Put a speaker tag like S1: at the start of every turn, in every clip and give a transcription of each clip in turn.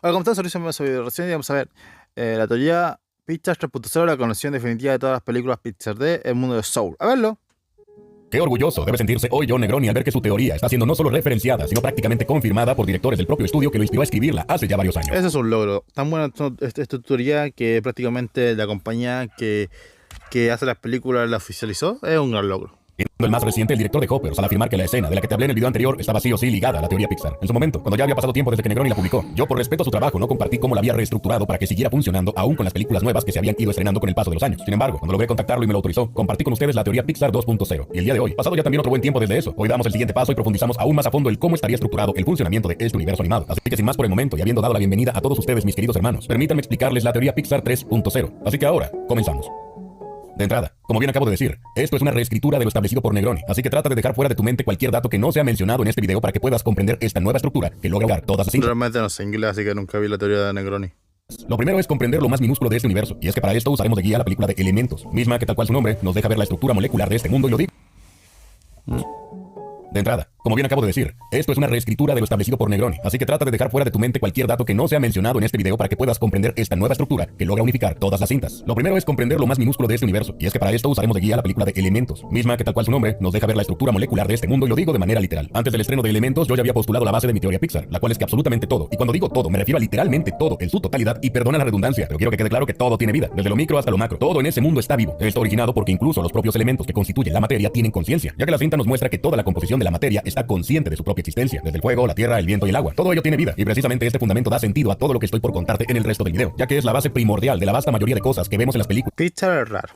S1: Hola, ¿cómo estás? Soy recién y vamos a ver la teoría Pixar 3.0, la conexión definitiva de todas las películas Pixar de El mundo de Soul. A verlo.
S2: Qué orgulloso debe sentirse hoy Jon Negroni al ver que su teoría está siendo no solo referenciada, sino prácticamente confirmada por directores del propio estudio que lo inspiró a escribirla hace ya varios años.
S1: Ese es un logro. Tan buena esta teoría que prácticamente la compañía que hace las películas la oficializó. Es un gran logro.
S2: Siendo el más reciente, el director de Hoppers, al afirmar que la escena de la que te hablé en el video anterior estaba sí o sí ligada a la teoría Pixar. En su momento, cuando ya había pasado tiempo desde que Negroni la publicó, yo por respeto a su trabajo no compartí cómo la había reestructurado para que siguiera funcionando aún con las películas nuevas que se habían ido estrenando con el paso de los años. Sin embargo, cuando logré contactarlo y me lo autorizó, compartí con ustedes la teoría Pixar 2.0. Y el día de hoy, pasado ya también otro buen tiempo desde eso, hoy damos el siguiente paso y profundizamos aún más a fondo el cómo estaría estructurado el funcionamiento de este universo animado. Así que sin más por el momento y habiendo dado la bienvenida a todos ustedes, mis queridos hermanos, permítanme explicarles la teoría Pixar 3.0. Así que ahora, comenzamos. De entrada, como bien acabo de decir, esto es una reescritura de lo establecido por Negroni, así que trata de dejar fuera de tu mente cualquier dato que no sea mencionado en este video para que puedas comprender esta nueva estructura que logra unir todas las cintas.
S1: Realmente no sé inglés, así que nunca vi la teoría de Negroni.
S2: Lo primero es comprender lo más minúsculo de este universo, y es que para esto usaremos de guía la película de Elementos, misma que tal cual su nombre nos deja ver la estructura molecular de este mundo y lo digo. De entrada, como bien acabo de decir, esto es una reescritura de lo establecido por Negroni, así que trata de dejar fuera de tu mente cualquier dato que no sea mencionado en este video para que puedas comprender esta nueva estructura que logra unificar todas las cintas. Lo primero es comprender lo más minúsculo de este universo, y es que para esto usaremos de guía la película de Elementos, misma que tal cual su nombre nos deja ver la estructura molecular de este mundo y lo digo de manera literal. Antes del estreno de Elementos yo ya había postulado la base de mi teoría Pixar, la cual es que absolutamente todo, y cuando digo todo me refiero a literalmente todo en su totalidad, y perdona la redundancia, pero quiero que quede claro que todo tiene vida, desde lo micro hasta lo macro, todo en ese mundo está vivo. Esto originado porque incluso los propios elementos que constituyen la materia tienen conciencia, ya que la cinta nos muestra que toda la composición de la materia está consciente de su propia existencia, desde el fuego, la tierra, el viento y el agua. Todo ello tiene vida, y precisamente este fundamento da sentido a todo lo que estoy por contarte en el resto del video, ya que es la base primordial de la vasta mayoría de cosas que vemos en las películas.
S1: Pixar es raro.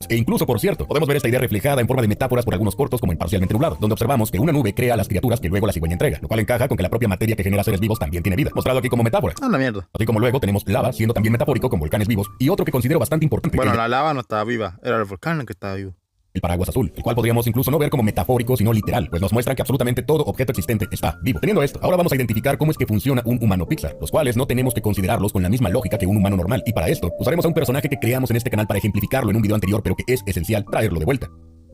S2: E incluso, por cierto, podemos ver esta idea reflejada en forma de metáforas por algunos cortos como en Parcialmente Nublado, donde observamos que una nube crea a las criaturas que luego la cigüeña entrega, lo cual encaja con que la propia materia que genera seres vivos también tiene vida, mostrado aquí como metáfora.
S1: Ah, la mierda.
S2: Así como luego tenemos lava siendo también metafórico con volcanes vivos, y otro que considero bastante importante,
S1: Bueno, la lava no estaba viva, era el volcán el que estaba vivo.
S2: el paraguas azul, el cual podríamos incluso no ver como metafórico sino literal, pues nos muestra que absolutamente todo objeto existente está vivo. Teniendo esto, ahora vamos a identificar cómo es que funciona un humano Pixar, los cuales no tenemos que considerarlos con la misma lógica que un humano normal, y para esto usaremos a un personaje que creamos en este canal para ejemplificarlo en un video anterior, pero que es esencial traerlo de vuelta.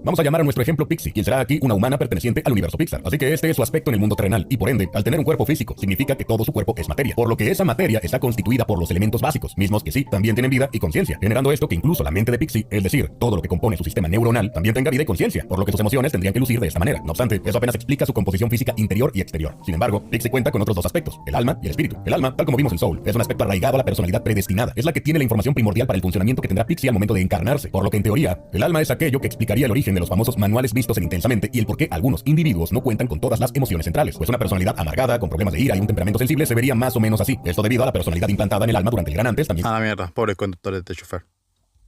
S2: Vamos a llamar a nuestro ejemplo Pixie, quien será aquí una humana perteneciente al universo Pixar. Así que este es su aspecto en el mundo terrenal, y por ende, al tener un cuerpo físico, significa que todo su cuerpo es materia, por lo que esa materia está constituida por los elementos básicos, mismos que sí, también tienen vida y conciencia, generando esto que incluso la mente de Pixie, es decir, todo lo que compone su sistema neuronal, también tenga vida y conciencia, por lo que sus emociones tendrían que lucir de esta manera. No obstante, eso apenas explica su composición física interior y exterior. Sin embargo, Pixie cuenta con otros dos aspectos, el alma y el espíritu. El alma, tal como vimos en Soul, es un aspecto arraigado a la personalidad predestinada, es la que tiene la información primordial para el funcionamiento que tendrá Pixie al momento de encarnarse, por lo que en teoría, el alma es aquello que explicaría el origen de los famosos manuales vistos en Intensamente y el por qué algunos individuos no cuentan con todas las emociones centrales, pues una personalidad amargada, con problemas de ira y un temperamento sensible se vería más o menos así. Esto debido a la personalidad implantada en el alma durante el gran antes, también
S1: Ah, la mierda. Pobres conductores de chofer.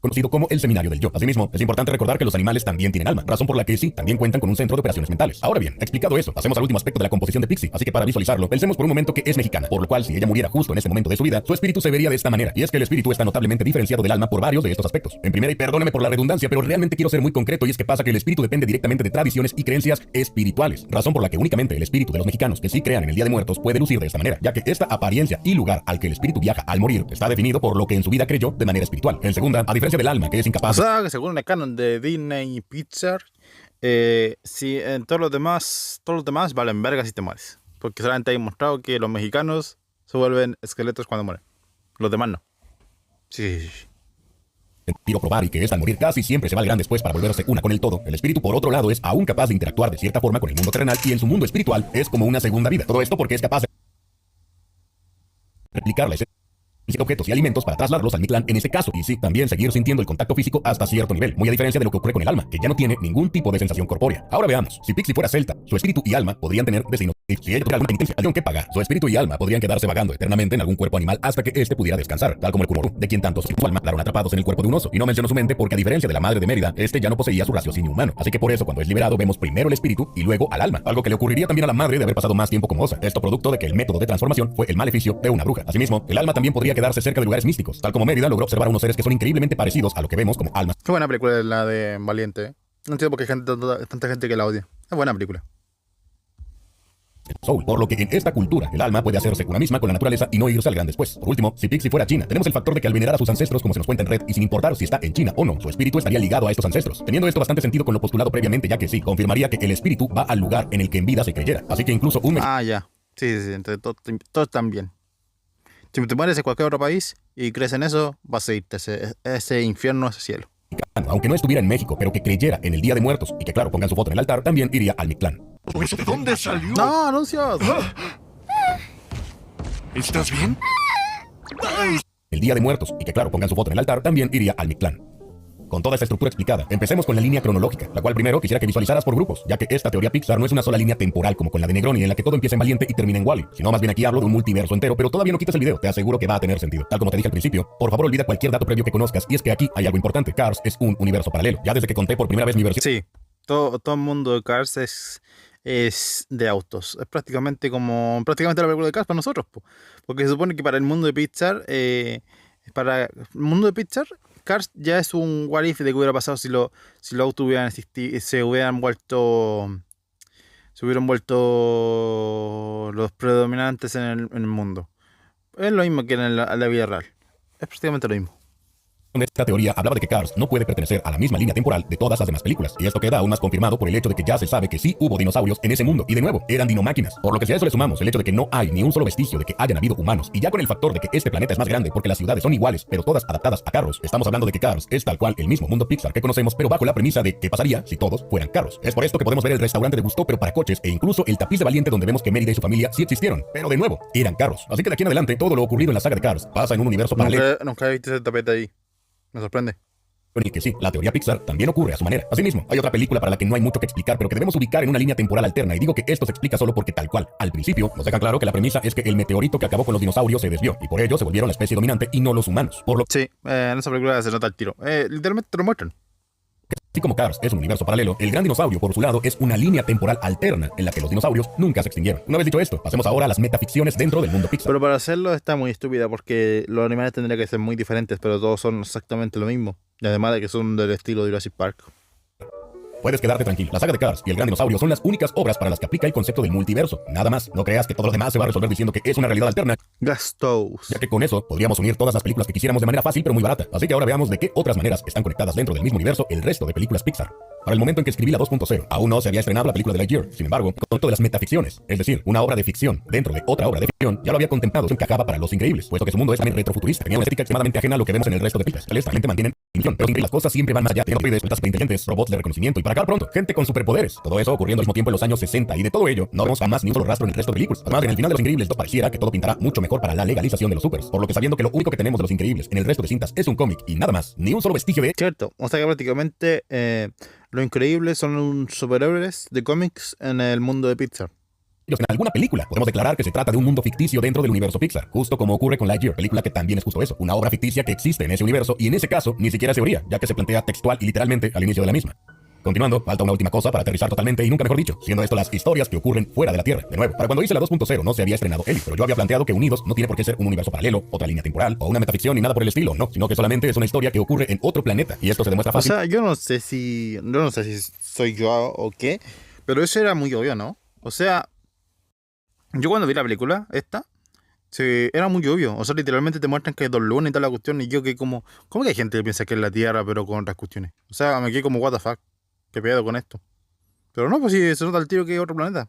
S2: conocido como el seminario del yo. Asimismo, es importante recordar que los animales también tienen alma, razón por la que sí, también cuentan con un centro de operaciones mentales. Ahora bien, explicado eso, pasemos al último aspecto de la composición de Pixie, así que para visualizarlo, pensemos por un momento que es mexicana, por lo cual si ella muriera justo en este momento de su vida, su espíritu se vería de esta manera, y es que el espíritu está notablemente diferenciado del alma por varios de estos aspectos. En primera, y perdóname por la redundancia, pero realmente quiero ser muy concreto, y es que pasa que el espíritu depende directamente de tradiciones y creencias espirituales, razón por la que únicamente el espíritu de los mexicanos que sí crean en el Día de Muertos puede lucir de esta manera, ya que esta apariencia y lugar al que el espíritu viaja al morir está definido por lo que en su vida creyó de manera espiritual. En segunda, a diferencia del alma, que es incapaz
S1: O sea, que según el canon de Disney y Pixar, si en todos los demás valen verga si te mueres. Porque solamente hay mostrado que los mexicanos se vuelven esqueletos cuando mueren. Los demás no. Sí, sí, sí.
S2: quiero probar y que es al morir casi siempre se valgan después para volverse una con el todo. El espíritu, por otro lado, es aún capaz de interactuar de cierta forma con el mundo terrenal y en su mundo espiritual es como una segunda vida. Todo esto porque es capaz de replicar la esencia de objetos y alimentos para trasladarlos al Mictlán en este caso, y sí, también seguir sintiendo el contacto físico hasta cierto nivel, muy a diferencia de lo que ocurre con el alma, que ya no tiene ningún tipo de sensación corpórea. Ahora veamos, si Pixie fuera celta, su espíritu y alma podrían tener destino. Si ella tuviera alguna penitencia, tendrían que pagar. Su espíritu y alma podrían quedarse vagando eternamente en algún cuerpo animal hasta que éste pudiera descansar, tal como el Kumorú, de quien tanto su alma quedaron atrapados en el cuerpo de un oso. Y no menciono su mente porque a diferencia de la madre de Mérida, este ya no poseía su raciocinio humano. Así que por eso cuando es liberado vemos primero el espíritu y luego al alma, algo que le ocurriría también a la madre de haber pasado más tiempo como osa. Esto producto de que el método de transformación fue el maleficio de una bruja. Asimismo, el alma también podría quedarse cerca de lugares místicos, tal como Mérida logró observar unos seres que son increíblemente parecidos a lo que vemos como almas.
S1: Qué buena película es la de Valiente. No entiendo por qué hay tanta gente que la odia. Es buena película.
S2: Soul, por lo que en esta cultura el alma puede hacerse una misma con la naturaleza y no irse al gran después. Por último, si Pixie fuera China, tenemos el factor de que al venerar a sus ancestros como se nos cuenta en Red y sin importar si está en China o no, su espíritu estaría ligado a estos ancestros, teniendo esto bastante sentido con lo postulado previamente, ya que sí, confirmaría que el espíritu va al lugar en el que en vida se creyera. Así que incluso un
S1: Ah, ya. Sí, sí, sí. Entonces todos están bien. Si te mueres en cualquier otro país y crees en eso, vas a irte a ese infierno, a ese cielo.
S2: Aunque no estuviera en México, pero que creyera en el Día de Muertos y que, claro, pongan su foto en el altar, también iría al Mictlán.
S3: Pues, ¿de dónde salió?
S1: ¡No, anuncios!
S3: ¿Estás bien?
S2: El Día de Muertos y que, claro, pongan su foto en el altar, también iría al Mictlán. Con toda esta estructura explicada, empecemos con la línea cronológica, la cual primero quisiera que visualizaras por grupos, ya que esta teoría Pixar no es una sola línea temporal como con la de Negroni, en la que todo empieza en Valiente y termina en Wall-E, sino más bien aquí hablo de un multiverso entero, pero todavía no quitas el video, te aseguro que va a tener sentido. Tal como te dije al principio, por favor olvida cualquier dato previo que conozcas, y es que aquí hay algo importante, Cars es un universo paralelo. Ya desde que conté por primera vez mi versión...
S1: Sí, todo el mundo de Cars es de autos. Es prácticamente la película de Cars para nosotros, po. Porque se supone que para el mundo de Pixar, Cars ya es un what if de que hubiera pasado si los autos hubieran existido, se hubieran vuelto los predominantes en el mundo. Es lo mismo que en la vida real. Es prácticamente lo mismo.
S2: de esta teoría hablaba de que Cars no puede pertenecer a la misma línea temporal de todas las demás películas, y esto queda aún más confirmado por el hecho de que ya se sabe que sí hubo dinosaurios en ese mundo, y de nuevo, eran dinomáquinas, por lo que si a eso le sumamos el hecho de que no hay ni un solo vestigio de que hayan habido humanos, y ya con el factor de que este planeta es más grande porque las ciudades son iguales, pero todas adaptadas a carros, estamos hablando de que Cars es tal cual el mismo mundo Pixar que conocemos, pero bajo la premisa de qué pasaría si todos fueran carros. Es por esto que podemos ver el restaurante de Gusteau pero para coches, e incluso el tapiz de Valiente donde vemos que Mérida y su familia sí existieron, pero de nuevo, eran carros. Así que de aquí en adelante, todo lo ocurrido en la saga de Cars pasa en un universo paralelo.
S1: Nunca he visto ese tapete ahí. Me sorprende.
S2: Y que sí, la teoría Pixar también ocurre a su manera. Asimismo, hay otra película para la que no hay mucho que explicar, pero que debemos ubicar en una línea temporal alterna, y digo que esto se explica solo porque tal cual, al principio, nos deja claro que la premisa es que el meteorito que acabó con los dinosaurios se desvió, y por ello se volvieron la especie dominante y no los humanos. Por lo que
S1: Sí, en esa película se nota el tiro. Literalmente te lo muestran.
S2: así como Cars es un universo paralelo, el gran dinosaurio, por su lado, es una línea temporal alterna en la que los dinosaurios nunca se extinguieron. Una vez dicho esto, pasemos ahora a las metaficciones dentro del mundo Pixar.
S1: Pero para hacerlo está muy estúpida porque los animales tendrían que ser muy diferentes, pero todos son exactamente lo mismo. Y además de que son del estilo de Jurassic Park.
S2: Puedes quedarte tranquilo, la saga de Cars y el gran dinosaurio son las únicas obras para las que aplica el concepto del multiverso. Nada más, no creas que todo lo demás se va a resolver diciendo que es una realidad alterna,
S1: Gastos.
S2: ya que con eso podríamos unir todas las películas que quisiéramos de manera fácil pero muy barata. Así que ahora veamos de qué otras maneras están conectadas dentro del mismo universo el resto de películas Pixar. Para el momento en que escribí la 2.0, aún no se había estrenado la película de Lightyear. Sin embargo, el concepto de las metaficciones, es decir, una obra de ficción dentro de otra obra de ficción, ya lo había contemplado, se encajaba para Los Increíbles, puesto que su mundo es también retrofuturista, tenía una estética extremadamente ajena a lo que vemos en el resto de películas. La gente mantienen ilusión, pero las cosas siempre van más allá, teniendo androides, plantas inteligentes, robots de reconocimiento y para acá pronto, gente con superpoderes. Todo eso ocurriendo al mismo tiempo en los años 60, y de todo ello no vemos jamás ni un solo rastro en el resto de películas. Además, en el final de Los Increíbles todo pareciera que todo pintará mucho mejor para la legalización de los supers, por lo que sabiendo que lo único que tenemos de Los Increíbles en el resto de cintas es un cómic y nada más, ni un solo vestigio de
S1: Cierto. O sea que prácticamente lo increíble son un superhéroes de cómics en el mundo de Pixar.
S2: ellos en alguna película. Podemos declarar que se trata de un mundo ficticio dentro del universo Pixar, justo como ocurre con Lightyear, película que también es justo eso, una obra ficticia que existe en ese universo, y en ese caso ni siquiera es teoría, ya que se plantea textual y literalmente al inicio de la misma. Continuando, falta una última cosa para aterrizar totalmente y nunca mejor dicho, siendo esto las historias que ocurren fuera de la Tierra. De nuevo, para cuando hice la 2.0 no se había estrenado Ellie, pero yo había planteado que Unidos no tiene por qué ser un universo paralelo, otra línea temporal o una metaficción ni nada por el estilo, no, sino que solamente es una historia que ocurre en otro planeta, y esto se demuestra
S1: O
S2: fácil.
S1: sea, yo no sé si soy yo o qué, pero eso era muy obvio, ¿no? O sea, yo cuando vi la película, sí, era muy obvio. O sea, literalmente te muestran que hay dos lunas y toda la cuestión, y yo que ¿cómo que hay gente que piensa que es la Tierra, pero con otras cuestiones? O sea, me quedé como, what the fuck, ¿qué pedo con esto? Pero no, pues sí, se nota el tiro que es otro planeta.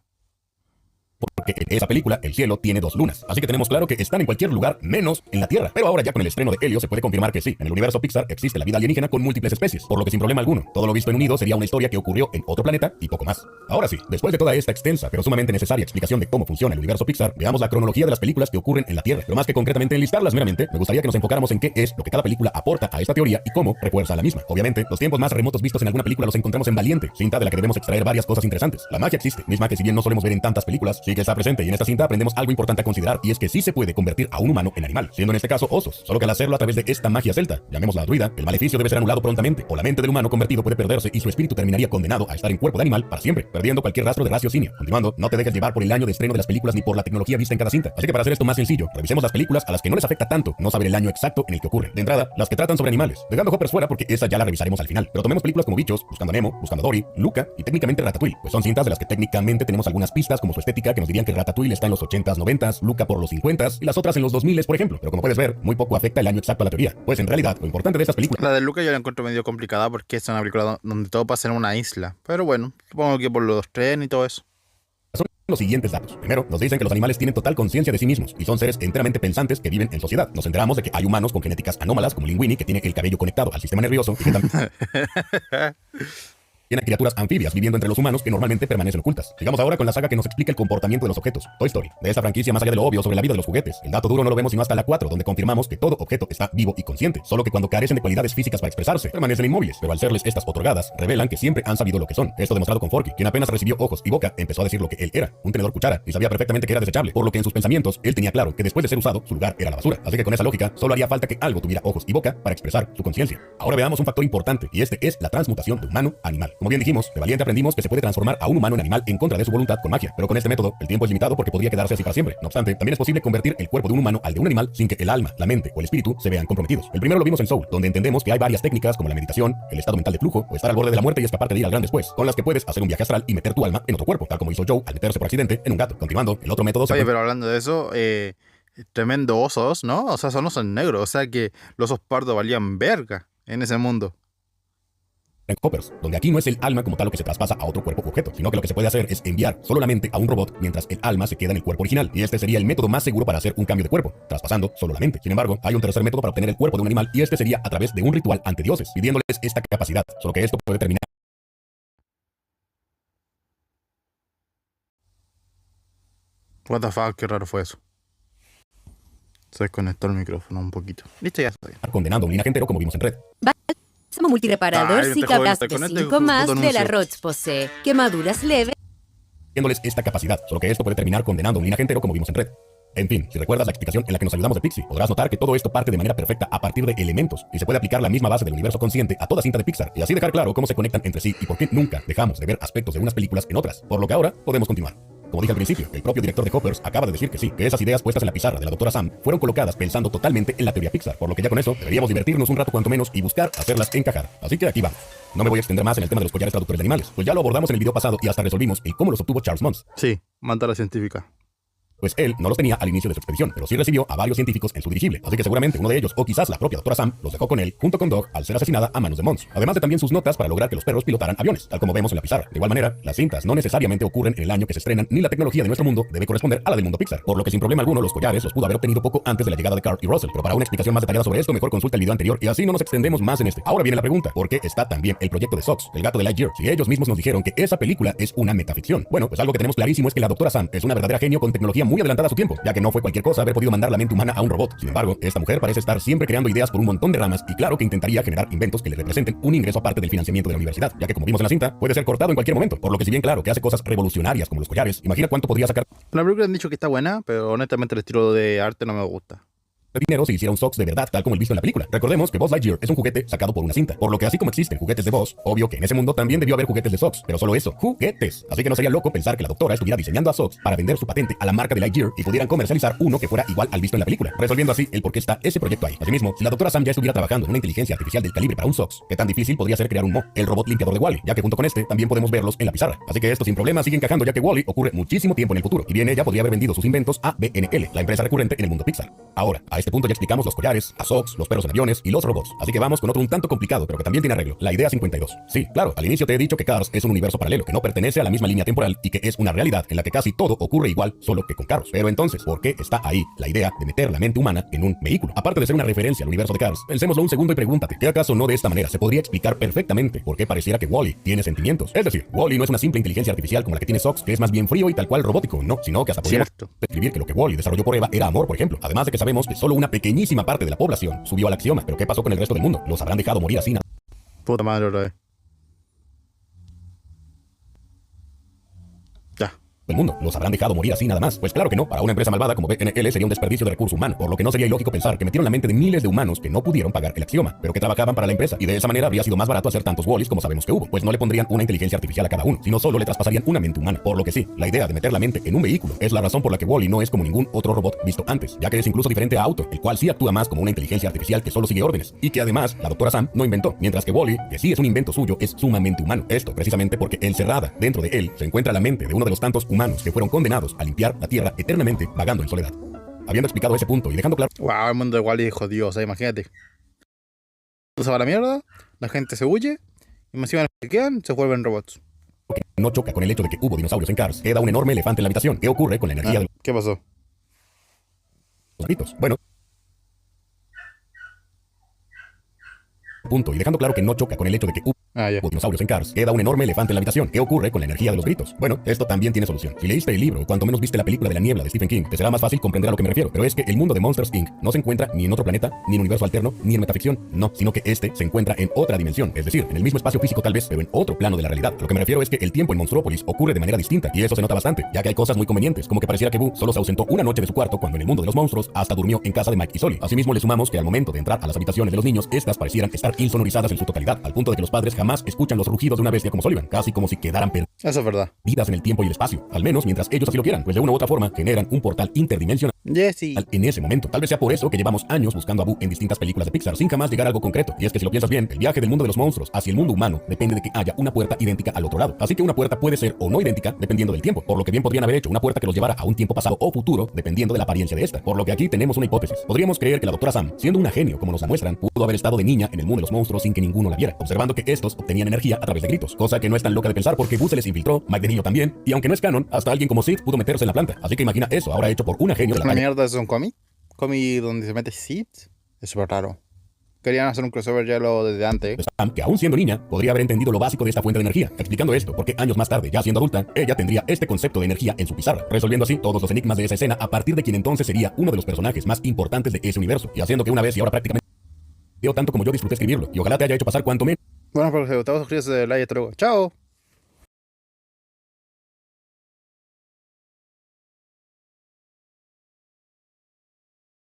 S2: Porque en esa película el cielo tiene dos lunas, así que tenemos claro que están en cualquier lugar menos en la Tierra. Pero ahora ya con el estreno de Helio se puede confirmar que sí, en el universo Pixar existe la vida alienígena con múltiples especies, por lo que sin problema alguno, todo lo visto en Unidos sería una historia que ocurrió en otro planeta y poco más. Ahora sí, después de toda esta extensa pero sumamente necesaria explicación de cómo funciona el universo Pixar, veamos la cronología de las películas que ocurren en la Tierra. Pero más que concretamente enlistarlas meramente, me gustaría que nos enfocáramos en qué es lo que cada película aporta a esta teoría y cómo refuerza la misma. Obviamente, los tiempos más remotos vistos en alguna película los encontramos en Valiente, cinta de la que debemos extraer varias cosas interesantes. La magia existe, misma que si bien no solemos ver en tantas películas, sí que está presente, y en esta cinta aprendemos algo importante a considerar, y es que sí se puede convertir a un humano en animal, siendo en este caso osos, solo que al hacerlo a través de esta magia celta, llamémosla druida, el maleficio debe ser anulado prontamente, o la mente del humano convertido puede perderse y su espíritu terminaría condenado a estar en cuerpo de animal para siempre, perdiendo cualquier rastro de raciocinio. Continuando, no te dejes llevar por el año de estreno de las películas ni por la tecnología vista en cada cinta, así que para hacer esto más sencillo, revisemos las películas a las que no les afecta tanto no saber el año exacto en el que ocurren. De entrada, las que tratan sobre animales, dejando Hoppers fuera porque esa ya la revisaremos al final, pero tomemos películas como Bichos, Buscando a Nemo, Buscando a Dory, Luca y técnicamente Ratatouille, pues son cintas de las que técnicamente tenemos algunas pistas como su estética que nos dirían que Ratatouille está en los 80s, 90s, Luca por los 50s y las otras en los 2000s, por ejemplo, pero como puedes ver, muy poco afecta el año exacto a la teoría, pues en realidad lo importante de estas películas
S1: La de Luca yo la encuentro medio complicada porque es una película donde todo pasa en una isla. Pero bueno, supongo que por los trenes y todo eso.
S2: son los siguientes datos. Primero, nos dicen que los animales tienen total conciencia de sí mismos y son seres enteramente pensantes que viven en sociedad. Nos enteramos de que hay humanos con genéticas anómalas, como Linguini, que tiene el cabello conectado al sistema nervioso y que también tiene criaturas anfibias viviendo entre los humanos que normalmente permanecen ocultas. Sigamos ahora con la saga que nos explica el comportamiento de los objetos, Toy Story. De esta franquicia, más allá de lo obvio sobre la vida de los juguetes, el dato duro no lo vemos sino hasta la 4, donde confirmamos que todo objeto está vivo y consciente, solo que cuando carecen de cualidades físicas para expresarse, permanecen inmóviles, pero al serles estas otorgadas, revelan que siempre han sabido lo que son. Esto demostrado con Forky, quien apenas recibió ojos y boca, empezó a decir lo que él era, un tenedor cuchara, y sabía perfectamente que era desechable, por lo que en sus pensamientos, él tenía claro que después de ser usado, su lugar era la basura. Así que con esa lógica, solo haría falta que algo tuviera ojos y boca para expresar su conciencia. Ahora veamos un factor importante, y este es la transmutación de humano a animal. Como bien dijimos, de Valiente aprendimos que se puede transformar a un humano en animal en contra de su voluntad con magia, pero con este método el tiempo es limitado porque podría quedarse así para siempre. No obstante, también es posible convertir el cuerpo de un humano al de un animal sin que el alma, la mente o el espíritu se vean comprometidos. El primero lo vimos en Soul, donde entendemos que hay varias técnicas como la meditación, el estado mental de flujo o estar al borde de la muerte y escaparte de ir al gran después, con las que puedes hacer un viaje astral y meter tu alma en otro cuerpo, tal como hizo Joe al meterse por accidente en un gato. Continuando, el otro método
S1: Oye, pero hablando de eso, tremendo osos, ¿no? O sea, son osos negros, o sea que los osos pardos valían verga en ese mundo.
S2: en Hoppers, donde aquí no es el alma como tal lo que se traspasa a otro cuerpo u objeto, sino que lo que se puede hacer es enviar solo la mente a un robot mientras el alma se queda en el cuerpo original, y este sería el método más seguro para hacer un cambio de cuerpo, traspasando solo la mente. Sin embargo, hay un tercer método para obtener el cuerpo de un animal, y este sería a través de un ritual ante dioses, pidiéndoles esta capacidad, solo que esto puede terminar
S1: What the fuck, qué raro fue eso. Se desconectó el micrófono un poquito. Listo, ya está bien.
S2: condenando a un linaje entero como vimos en Red.
S4: Bálsamo multireparador
S1: Ay,
S4: Zika
S1: joven,
S4: Gas
S1: te
S4: de
S1: conectas,
S4: 5 más
S1: puto
S4: de la
S1: anuncio.
S4: Roche posee quemaduras leves.
S2: Pidiéndoles esta capacidad, solo que esto puede terminar condenando a un linaje entero como vimos en Red. En fin, si recuerdas la explicación en la que nos ayudamos de Pixie, podrás notar que todo esto parte de manera perfecta a partir de elementos, y se puede aplicar la misma base del universo consciente a toda cinta de Pixar, y así dejar claro cómo se conectan entre sí y por qué nunca dejamos de ver aspectos de unas películas en otras, por lo que ahora podemos continuar. Como dije al principio, el propio director de Hoppers acaba de decir que sí, que esas ideas puestas en la pizarra de la doctora Sam fueron colocadas pensando totalmente en la teoría Pixar, por lo que ya con eso deberíamos divertirnos un rato cuanto menos y buscar hacerlas encajar. Así que aquí vamos. No me voy a extender más en el tema de los collares traductores de animales, pues ya lo abordamos en el video pasado y hasta resolvimos el cómo los obtuvo Charles Mons.
S1: Sí, manda a la científica.
S2: Pues él no los tenía al inicio de su expedición, pero sí recibió a varios científicos en su dirigible, así que seguramente uno de ellos, o quizás la propia doctora Sam, los dejó con él, junto con Dog, al ser asesinada a manos de Mons, además de también sus notas para lograr que los perros pilotaran aviones, tal como vemos en la pizarra. De igual manera, las cintas no necesariamente ocurren en el año que se estrenan, ni la tecnología de nuestro mundo debe corresponder a la del mundo Pixar, por lo que sin problema alguno los collares los pudo haber obtenido poco antes de la llegada de Carl y Russell, pero para una explicación más detallada sobre esto, mejor consulta el video anterior y así no nos extendemos más en este. Ahora viene la pregunta, ¿por qué está también el proyecto de Sox, el gato de Lightyear, si ellos mismos nos dijeron que esa película es una metaficción? Bueno, pues algo que tenemos clarísimo es que la doctora Sam es una verdadera genio con tecnología muy adelantada a su tiempo, ya que no fue cualquier cosa haber podido mandar la mente humana a un robot. Sin embargo, esta mujer parece estar siempre creando ideas por un montón de ramas y claro que intentaría generar inventos que le representen un ingreso aparte del financiamiento de la universidad, ya que como vimos en la cinta, puede ser cortado en cualquier momento, por lo que si bien claro que hace cosas revolucionarias como los collares, imagina cuánto podría sacar
S1: La película han dicho que está buena, pero honestamente el estilo de arte no me gusta.
S2: de dinero si hiciera un Sox de verdad, tal como el visto en la película. Recordemos que Buzz Lightyear es un juguete sacado por una cinta, por lo que así como existen juguetes de Buzz, obvio que en ese mundo también debió haber juguetes de Sox, pero solo eso, juguetes. Así que no sería loco pensar que la doctora estuviera diseñando a Sox para vender su patente a la marca de Lightyear y pudieran comercializar uno que fuera igual al visto en la película, resolviendo así el por qué está ese proyecto ahí. Asimismo, si la doctora Sam ya estuviera trabajando en una inteligencia artificial del calibre para un Sox, ¿qué tan difícil podría ser crear un Mo, el robot limpiador de Wall-E? Ya que junto con este también podemos verlos en la pizarra. Así que esto sin problema sigue encajando, ya que Wall-E ocurre muchísimo tiempo en el futuro, y bien ella podría haber vendido sus inventos a BNL, la empresa recurrente en el mundo Pixar. Ahora, a este punto ya explicamos los collares, a Sox, los perros en aviones y los robots. Así que vamos con otro un tanto complicado, pero que también tiene arreglo. La idea 52. Sí, claro, al inicio te he dicho que Cars es un universo paralelo, que no pertenece a la misma línea temporal y que es una realidad en la que casi todo ocurre igual, solo que con carros. Pero entonces, ¿por qué está ahí la idea de meter la mente humana en un vehículo? Aparte de ser una referencia al universo de Cars, pensémoslo un segundo y pregúntate, ¿qué acaso no de esta manera se podría explicar perfectamente por qué pareciera que Wall-E tiene sentimientos? Es decir, Wall-E no es una simple inteligencia artificial como la que tiene Sox, que es más bien frío y tal cual robótico, no, sino que hasta podríamos
S1: Cierto.
S2: describir que lo que Wall-E desarrolló por Eva era amor, por ejemplo. Además de que sabemos que solo una pequeñísima parte de la población subió al axioma, pero ¿qué pasó con el resto del mundo? ¿Los habrán dejado morir así?
S1: Puta madre, otra vez. Ya.
S2: El mundo. ¿Los habrán dejado morir así nada más? Pues claro que no. Para una empresa malvada como BNL sería un desperdicio de recurso humano, por lo que no sería ilógico pensar que metieron la mente de miles de humanos que no pudieron pagar el axioma, pero que trabajaban para la empresa, y de esa manera habría sido más barato hacer tantos Wall-Es como sabemos que hubo, pues no le pondrían una inteligencia artificial a cada uno, sino solo le traspasarían una mente humana. Por lo que sí, la idea de meter la mente en un vehículo es la razón por la que Wall-E no es como ningún otro robot visto antes, ya que es incluso diferente a Auto, el cual sí actúa más como una inteligencia artificial que solo sigue órdenes, y que además la doctora Sam no inventó, mientras que Wall-E, que sí es un invento suyo, es sumamente humano. Esto precisamente porque encerrada dentro de él se encuentra la mente de uno de los tantos humanos que fueron condenados a limpiar la tierra eternamente vagando en soledad. Habiendo explicado ese punto y dejando claro
S1: Wow, el mundo de Wall-E es jodido, o sea, imagínate. Se va a la mierda, la gente se huye, y más encima los que quedan se vuelven robots.
S2: que no choca con el hecho de que hubo dinosaurios en Cars, queda un enorme elefante en la habitación. ¿Qué ocurre con la energía de
S1: ¿Qué pasó?
S2: los gritos? Bueno, punto. Y dejando claro que no choca con el hecho de que hubo
S1: Ya.
S2: dinosaurios en Cars, queda un enorme elefante en la habitación. ¿Qué ocurre con la energía de los gritos? Bueno, esto también tiene solución. Si leíste el libro o cuanto menos viste la película de la niebla de Stephen King, te será más fácil comprender a lo que me refiero. Pero es que el mundo de Monsters Inc. no se encuentra ni en otro planeta, ni en universo alterno, ni en metaficción, no, sino que este se encuentra en otra dimensión, es decir, en el mismo espacio físico tal vez, pero en otro plano de la realidad. A lo que me refiero es que el tiempo en Monstrópolis ocurre de manera distinta, y eso se nota bastante, ya que hay cosas muy convenientes, como que pareciera que Boo solo se ausentó una noche de su cuarto cuando en el mundo de los monstruos hasta durmió en casa de Mike y Sully. Asimismo le sumamos que al momento de entrar a las habitaciones de los niños, estas parecieran estar insonorizadas en su totalidad, al punto de que los padres jamás escuchan los rugidos de una bestia como Sullivan, casi como si quedaran
S1: Eso es verdad.
S2: perdidas en el tiempo y el espacio, al menos mientras ellos así lo quieran, pues de una u otra forma generan un portal interdimensional
S1: Jesse.
S2: en ese momento. Tal vez sea por eso que llevamos años buscando a Boo en distintas películas de Pixar sin jamás llegar a algo concreto. Y es que si lo piensas bien, el viaje del mundo de los monstruos hacia el mundo humano depende de que haya una puerta idéntica al otro lado. Así que una puerta puede ser o no idéntica dependiendo del tiempo, por lo que bien podrían haber hecho una puerta que los llevara a un tiempo pasado o futuro dependiendo de la apariencia de esta. Por lo que aquí tenemos una hipótesis. Podríamos creer que la doctora Sam, siendo una genio como nos la muestran, pudo haber estado de niña en el mundo de los monstruos sin que ninguno la viera, observando que estos obtenían energía a través de gritos, cosa que no es tan loca de pensar porque Boo se les infiltró, Mike de niño también, y aunque no es canon, hasta alguien como Sid pudo meterse en la planta. Así que imagina eso ahora hecho por una genio de la
S1: ¿Una
S2: talla
S1: mierda es un cómic? ¿Cómic donde se mete seeds? Es súper raro. Querían hacer un crossover ya lo desde antes.
S2: de Sam, que aún siendo niña, podría haber entendido lo básico de esta fuente de energía, explicando esto porque años más tarde, ya siendo adulta, ella tendría este concepto de energía en su pizarra, resolviendo así todos los enigmas de esa escena a partir de quien entonces sería uno de los personajes más importantes de ese universo, y haciendo que una vez y ahora prácticamente yo tanto como yo disfruté escribirlo, y ojalá te haya hecho pasar cuanto menos
S1: Bueno, pero si te gustó, suscríbete, like y hasta luego. ¡Chao!